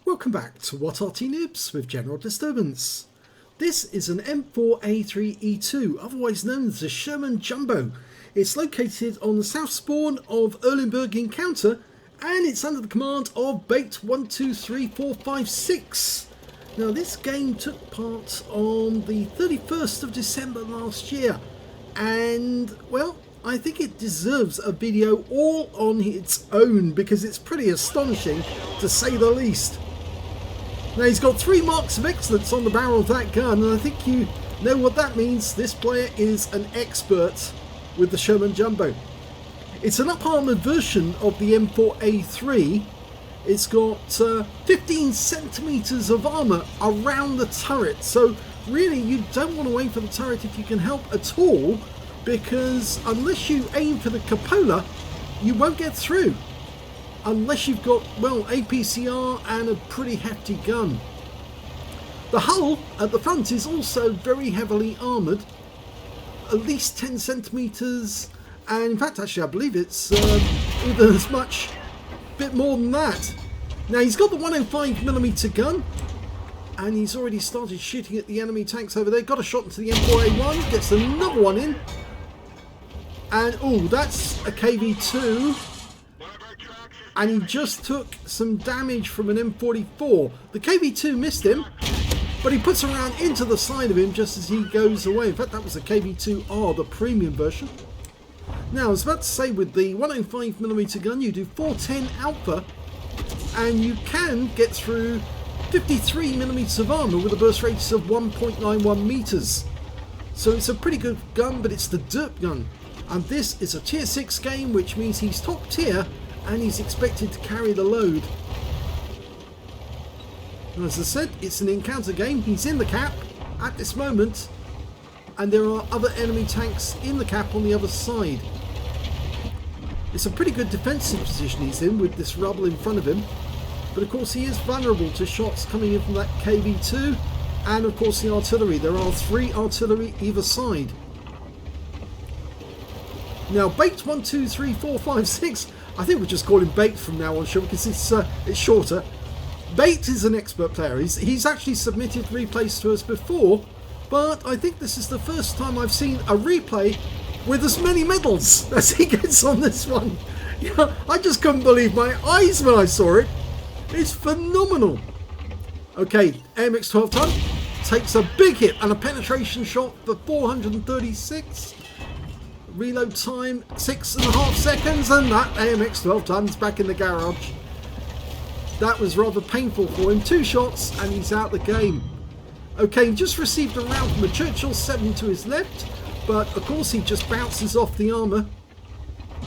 Welcome back to What Arty Noobs with General Disturbance. This is an M4A3E2, otherwise known as the Sherman Jumbo. It's located on the south spawn of Erlenberg Encounter, and it's under the command of Bait123456. Now this game took part on the 31st of December last year, and well, I think it deserves a video all on its own because it's pretty astonishing to say the least. Now he's got 3 marks of excellence on the barrel of that gun, and I think you know what that means. This player is an expert with the Sherman Jumbo. It's an up-armoured version of the M4A3. It's got 15 centimetres of armour around the turret, so really you don't want to aim for the turret if you can help at all, because unless you aim for the cupola, you won't get through. Unless you've got, well, APCR and a pretty hefty gun. The hull at the front is also very heavily armoured, at least 10 centimetres, and in fact actually I believe it's even as much, bit more than that. Now he's got the 105mm gun, and he's already started shooting at the enemy tanks over there. Got a shot into the M4A1, gets another one in, and oh, that's a KV2. And he just took some damage from an M44. The KV2 missed him, but he puts a round into the side of him just as he goes away. In fact, that was a KV2R, the premium version. Now, I was about to say, with the 105mm gun, you do 410 alpha, and you can get through 53mm of armour with a burst radius of 1.91 meters. So it's a pretty good gun, but it's the dirt gun. And this is a tier 6 game, which means he's top tier, and he's expected to carry the load. As I said, it's an encounter game. He's in the cap at this moment, and there are other enemy tanks in the cap on the other side. It's a pretty good defensive position he's in with this rubble in front of him, but of course he is vulnerable to shots coming in from that KV2 and of course the artillery. There are 3 artillery either side. Now Bait123456, I think we'll just call him Bait from now on, sure, because it's shorter. Bait is an expert player. He's actually submitted replays to us before, but I think this is the first time I've seen a replay with as many medals as he gets on this one. Yeah, I just couldn't believe my eyes when I saw it. It's phenomenal. Okay, AMX 12 ton takes a big hit and a penetration shot for 436. Reload time 6.5 seconds, and that AMX 12 tons back in the garage. That was rather painful for him. 2 shots and he's out the game. Okay, he just received a round from a Churchill 7 to his left, but of course he just bounces off the armour.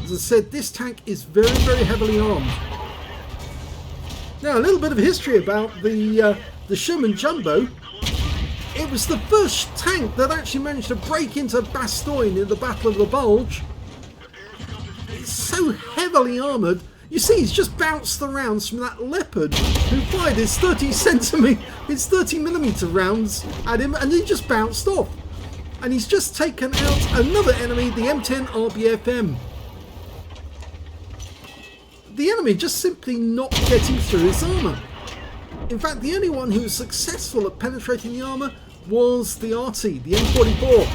As I said, this tank is very, very heavily armed. Now a little bit of history about the Sherman Jumbo. It was the first tank that actually managed to break into Bastogne in the Battle of the Bulge. It's so heavily armoured. You see, he's just bounced the rounds from that Leopard who fired his 30mm rounds at him, and he just bounced off. And he's just taken out another enemy, the M10 RBFM. The enemy just simply not getting through his armour. In fact, the only one who was successful at penetrating the armour was the Arty, the M44.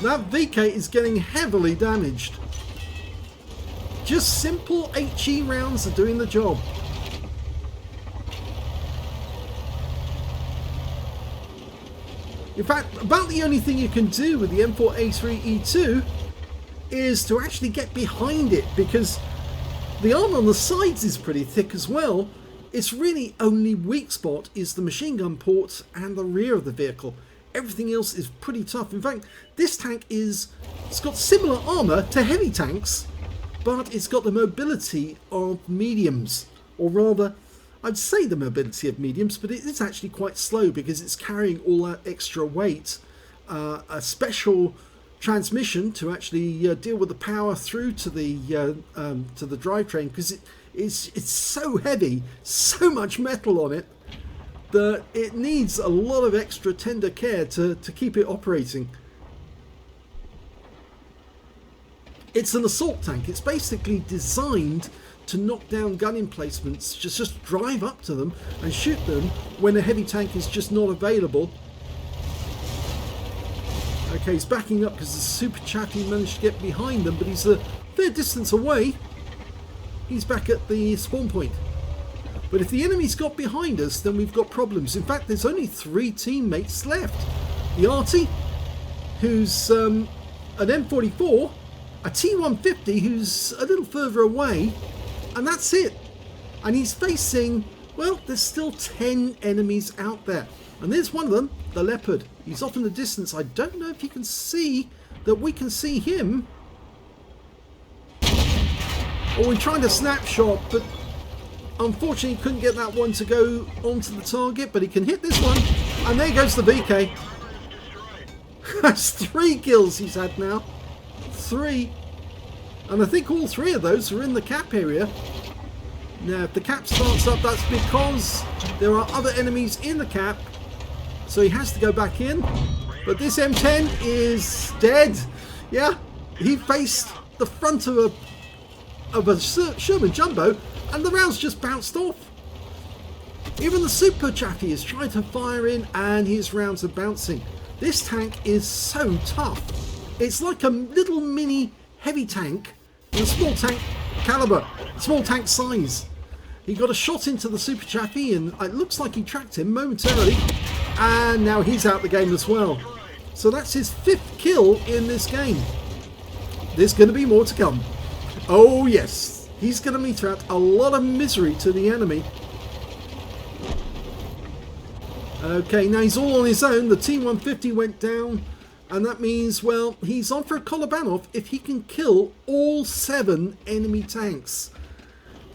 That VK is getting heavily damaged. Just simple HE rounds are doing the job. In fact, about the only thing you can do with the M4A3E2 is to actually get behind it, because the armour on the sides is pretty thick as well. Its really only weak spot is the machine gun port and the rear of the vehicle. Everything else is pretty tough. In fact, this tank it's got similar armour to heavy tanks, but it's got the mobility of mediums. Or rather, I'd say the mobility of mediums, but it is actually quite slow because it's carrying all that extra weight. A special transmission to actually deal with the power through to the drivetrain, because it's so heavy, so much metal on it, that it needs a lot of extra tender care to keep it operating. It's an assault tank. It's basically designed to knock down gun emplacements, just drive up to them and shoot them when a heavy tank is just not available. Okay, he's backing up because the super chappy managed to get behind them, but he's a fair distance away. He's back at the spawn point. But if the enemy's got behind us, then we've got problems. In fact, there's only 3 teammates left. The Arty, who's an M44, a T150 who's a little further away, and that's it. And he's facing, well, there's still 10 enemies out there. And there's one of them, the Leopard. He's off in the distance. I don't know if you can see that we can see him. Or we're trying to snapshot, but unfortunately couldn't get that one to go onto the target, but he can hit this one. And there goes the VK. That's 3 kills he's had now. 3. And I think all 3 of those are in the cap area. Now, if the cap starts up, that's because there are other enemies in the cap. So he has to go back in. But this M10 is dead. Yeah, he faced the front of a Sherman Jumbo and the rounds just bounced off. Even the super chappy is trying to fire in and his rounds are bouncing. This tank is so tough. It's like a little mini heavy tank in a small tank caliber, small tank size. He got a shot into the super chappy and it looks like he tracked him momentarily. And now he's out the game as well. So that's his 5th kill in this game. There's going to be more to come. Oh yes, he's going to mete out a lot of misery to the enemy. Okay, now he's all on his own. The T150 went down. And that means, well, he's on for a Kolobanov if he can kill all 7 enemy tanks.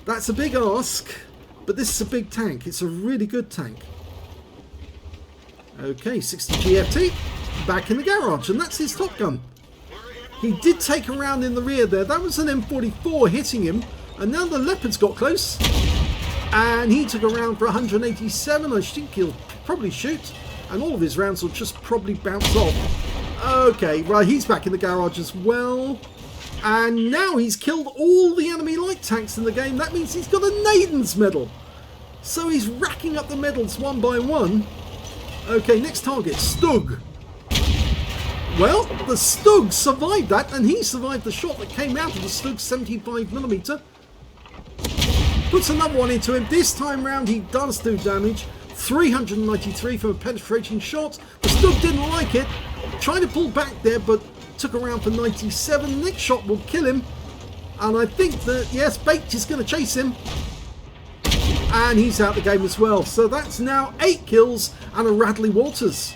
That's a big ask, but this is a big tank. It's a really good tank. Okay, 60 GFT, back in the garage, and that's his top gun. He did take a round in the rear there. That was an M44 hitting him, and now the Leopard's got close. And he took a round for 187. I think he'll probably shoot, and all of his rounds will just probably bounce off. Okay, right, he's back in the garage as well. And now he's killed all the enemy light tanks in the game. That means he's got a Naiden's medal. So he's racking up the medals one by one. Okay, next target, Stug. Well, the Stug survived that, and he survived the shot that came out of the Stug 75mm. Puts another one into him. This time round, he does do damage. 393 from a penetrating shot. The Stug didn't like it. Trying to pull back there, but took a round for 97. Next shot will kill him. And I think that, yes, Baked is going to chase him. And he's out the game as well. So that's now 8 kills and a Radley Walters.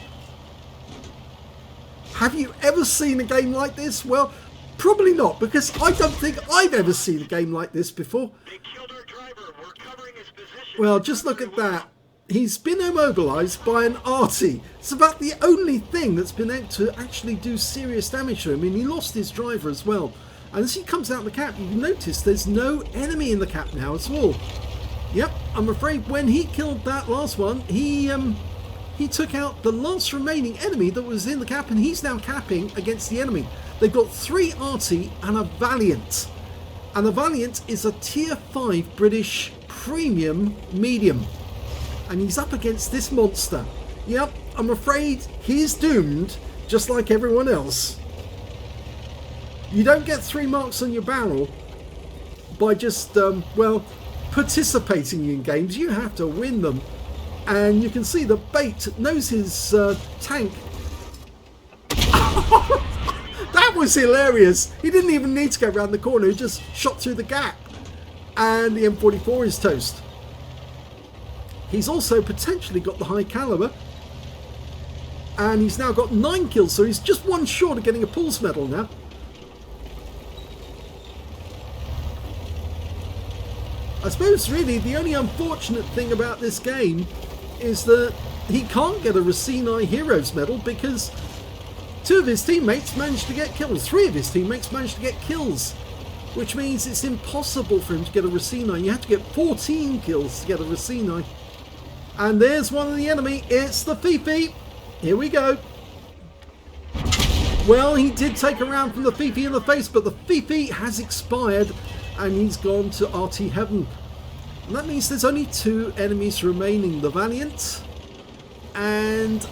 Have you ever seen a game like this? Well, probably not, because I don't think I've ever seen a game like this before. Well, just look at that. He's been immobilised by an Arty. It's about the only thing that's been able to actually do serious damage to him. And he lost his driver as well. And as he comes out of the cap, you can notice there's no enemy in the cap now at all. Yep, I'm afraid when he killed that last one, he took out the last remaining enemy that was in the cap, and he's now capping against the enemy. They've got 3 Arty and a Valiant. And the Valiant is a tier 5 British premium medium. And he's up against this monster. Yep, I'm afraid he's doomed, just like everyone else. You don't get 3 marks on your barrel by just, well, participating in games. You have to win them. And you can see the Baked knows his tank. That was hilarious. He didn't even need to go around the corner. He just shot through the gap. And the M44 is toast. He's also potentially got the high caliber. And he's now got 9 kills. So he's just one short of getting a Pulse medal now. I suppose really the only unfortunate thing about this game is that he can't get a Racine Heroes medal because 2 of his teammates managed to get kills. 3 of his teammates managed to get kills, which means it's impossible for him to get a Racine. You have to get 14 kills to get a Racine. And there's one of the enemy. It's the Fifi. Here we go. Well, he did take a round from the Fifi in the face, but the Fifi has expired. and he's gone to Arty heaven. And that means there's only 2 enemies remaining, the Valiant and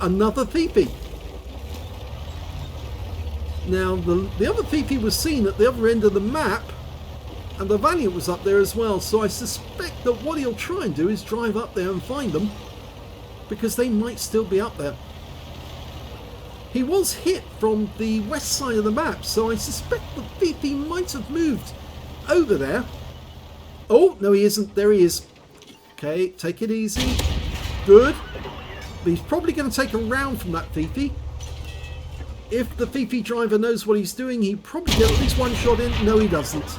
another Fifi. Now the other Fifi was seen at the other end of the map, and the Valiant was up there as well, so I suspect that what he'll try and do is drive up there and find them, because they might still be up there. He was hit from the west side of the map, so I suspect the Fifi might have moved over there. Oh, no he isn't. There he is. Okay, take it easy. Good. But he's probably going to take a round from that Fifi. If the Fifi driver knows what he's doing, he'd probably get at least 1 shot in. No, he doesn't.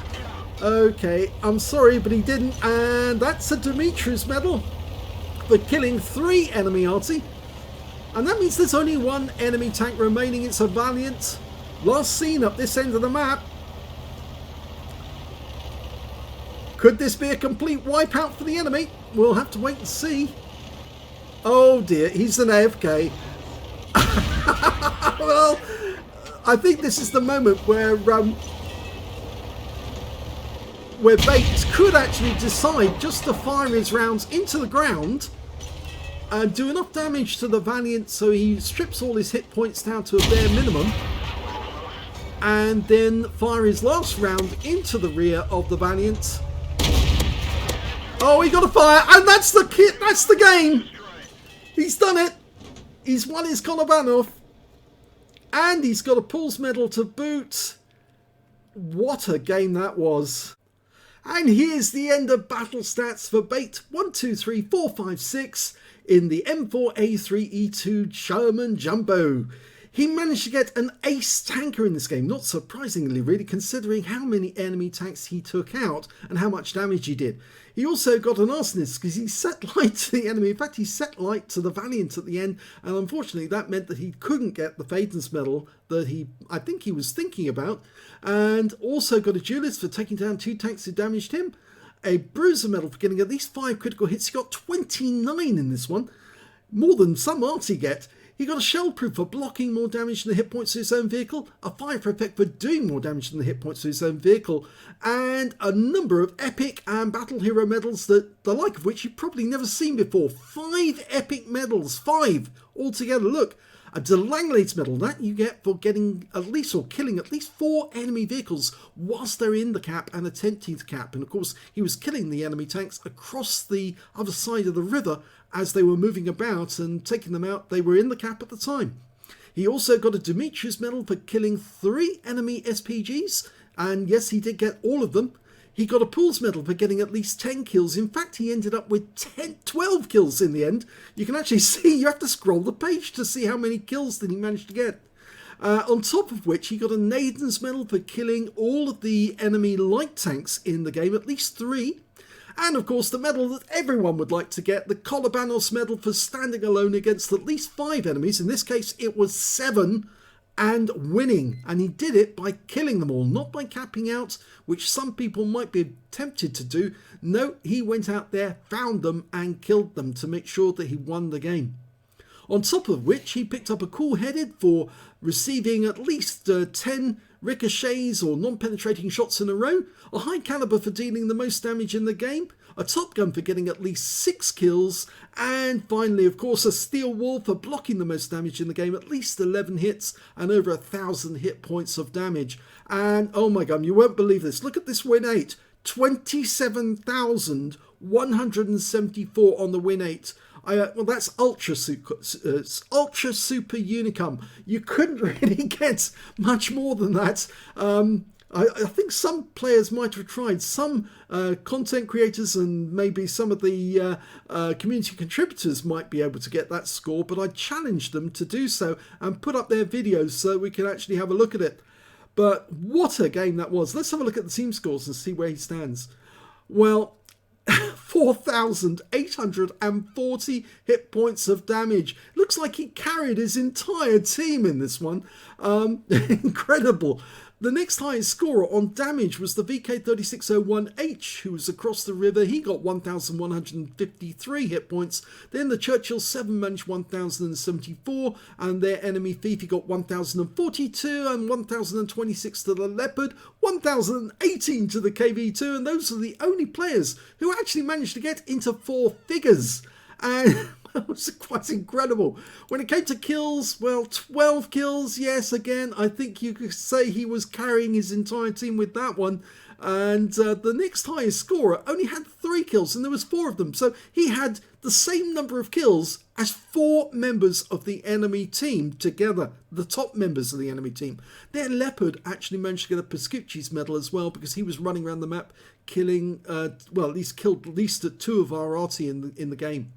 Okay, I'm sorry, but he didn't. And that's a Bruiser Medal for killing 3 enemy Arty. And that means there's only 1 enemy tank remaining. It's a Valiant. Last seen up this end of the map. Could this be a complete wipeout for the enemy? We'll have to wait and see. Oh dear, he's an AFK. Well, I think this is the moment where Bates could actually decide just to fire his rounds into the ground and do enough damage to the Valiant so he strips all his hit points down to a bare minimum, and then fire his last round into the rear of the Valiant. Oh, he got a fire, and that's the kit. That's the game. He's done it. He's won his Kolobanov, and he's got a Pools medal to boot. What a game that was. And here's the end of battle stats for Bait 1, 2, 3, 4, 5, 6 in the M4A3E2 Sherman Jumbo. He managed to get an ace tanker in this game, not surprisingly really, considering how many enemy tanks he took out and how much damage he did. He also got an arsonist because he set light to the enemy. In fact, he set light to the Valiant at the end, and unfortunately that meant that he couldn't get the Phaeton's medal that I think he was thinking about, and also got a duelist for taking down 2 tanks who damaged him, a Bruiser medal for getting at least 5 critical hits. He got 29 in this one, more than some Arty get. He got a shell proof for blocking more damage than the hit points to his own vehicle, a fire effect for doing more damage than the hit points to his own vehicle, and a number of epic and battle hero medals that the like of which you've probably never seen before. 5 epic medals, 5 altogether. Look, a Delanglade's medal that you get for getting at least or killing at least 4 enemy vehicles whilst they're in the cap and attempting to cap. And of course, he was killing the enemy tanks across the other side of the river as they were moving about and taking them out. They were in the cap at the time. He also got a Demetrius medal for killing 3 enemy SPGs, and yes, he did get all of them. He got a Pools medal for getting at least 10 kills. In fact, he ended up with 12 kills in the end. You can actually see, you have to scroll the page to see how many kills that he managed to get. On top of which, he got a Naiden's medal for killing all of the enemy light tanks in the game, at least 3. And of course, the medal that everyone would like to get, the Kolobanos medal for standing alone against at least 5 enemies. In this case, it was 7, and winning. And he did it by killing them all, not by capping out, which some people might be tempted to do. No, he went out there, found them, and killed them to make sure that he won the game. On top of which, he picked up a cool headed for receiving at least 10 ricochets or non-penetrating shots in a row, a high caliber for dealing the most damage in the game, a top gun for getting at least 6 kills, and finally, of course, a steel wall for blocking the most damage in the game, at least 11 hits and over 1,000 hit points of damage. And oh my god, you won't believe this. Look at this win 8. 27,174 on the win 8. Well, that's ultra super unicum. You couldn't really get much more than that. I think some players might have tried. Some content creators and maybe some of the community contributors might be able to get that score, but I challenged them to do so and put up their videos so we can actually have a look at it. But what a game that was. Let's have a look at the team scores and see where he stands. Well, 4,840 hit points of damage. Looks like he carried his entire team in this one. Incredible. The next highest scorer on damage was the VK3601H, who was across the river. He got 1,153 hit points. Then the Churchill 7 managed 1,074, and their enemy Fifi got 1,042 and 1,026 to the Leopard, 1,018 to the KV2, and those are the only players who actually managed to get into 4 figures. And that was quite incredible. When it came to kills, well, 12 kills. Yes, again, I think you could say he was carrying his entire team with that one. And the next highest scorer only had 3 kills, and there was 4 of them. So he had the same number of kills as 4 members of the enemy team together, the top members of the enemy team. Their Leopard actually managed to get a Pascucci's medal as well, because he was running around the map killing, well, at least killed at least 2 of our Arty in the game.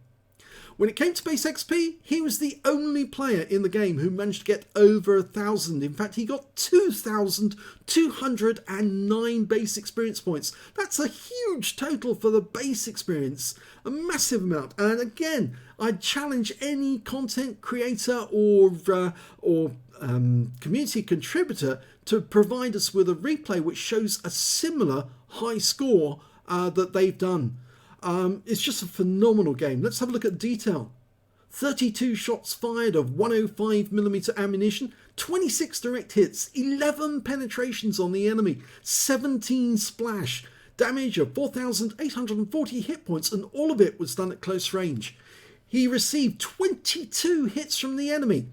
When it came to base XP, he was the only player in the game who managed to get over 1,000. In fact, he got 2,209 base experience points. That's a huge total for the base experience, a massive amount. And again, I challenge any content creator or community contributor to provide us with a replay which shows a similar high score that they've done. It's just a phenomenal game. Let's have a look at detail. 32 shots fired of 105mm ammunition, 26 direct hits, 11 penetrations on the enemy, 17 splash, damage of 4,840 hit points, and all of it was done at close range. He received 22 hits from the enemy.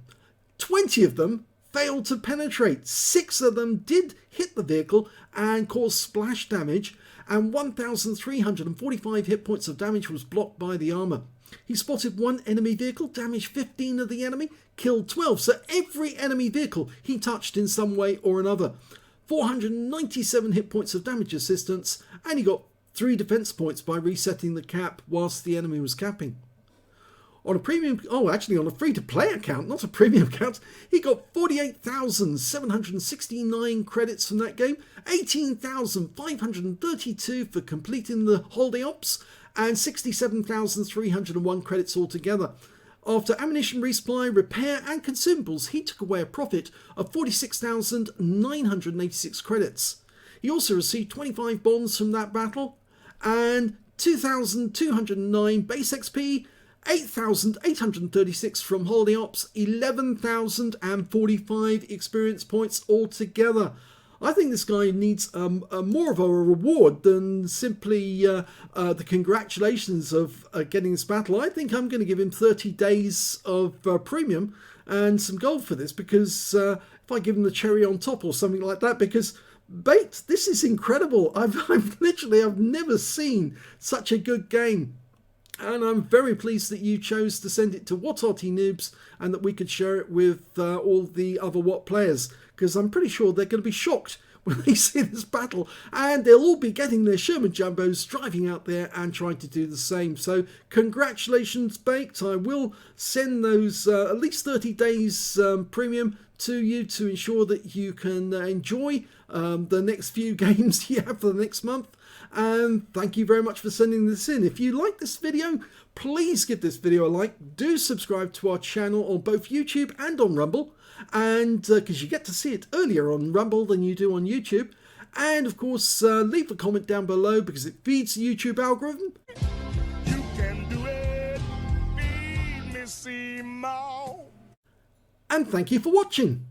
20 of them failed to penetrate. 6 of them did hit the vehicle and cause splash damage, and 1,345 hit points of damage was blocked by the armour. He spotted 1 enemy vehicle, damaged 15 of the enemy, killed 12, so every enemy vehicle he touched in some way or another. 497 hit points of damage assistance, and he got 3 defence points by resetting the cap whilst the enemy was capping. On a premium, on a free-to-play account, not a premium account, he got 48,769 credits from that game, 18,532 for completing the holiday ops, and 67,301 credits altogether. After ammunition resupply, repair and consumables, he took away a profit of 46,986 credits. He also received 25 bonds from that battle, and 2,209 base XP, 8,836 from holiday ops, 11,045 experience points altogether. I think this guy needs more of a reward than simply the congratulations of getting this battle. I think I'm going to give him 30 days of premium and some gold for this, because if I give him the cherry on top or something like that, because Bait, this is incredible. I've never seen such a good game. And I'm very pleased that you chose to send it to What Arty Noobs and that we could share it with all the other What players, because I'm pretty sure they're going to be shocked when they see this battle, and they'll all be getting their Sherman Jumbos, driving out there and trying to do the same. So congratulations, Baked. I will send those at least 30 days premium to you to ensure that you can enjoy the next few games you have for the next month. And thank you very much for sending this in. If you like this video, please give this video a like. Do subscribe to our channel on both YouTube and on Rumble, and because you get to see it earlier on Rumble than you do on YouTube. And of course, leave a comment down below, because it feeds the YouTube algorithm. You can do it. Feed me, see more. And thank you for watching.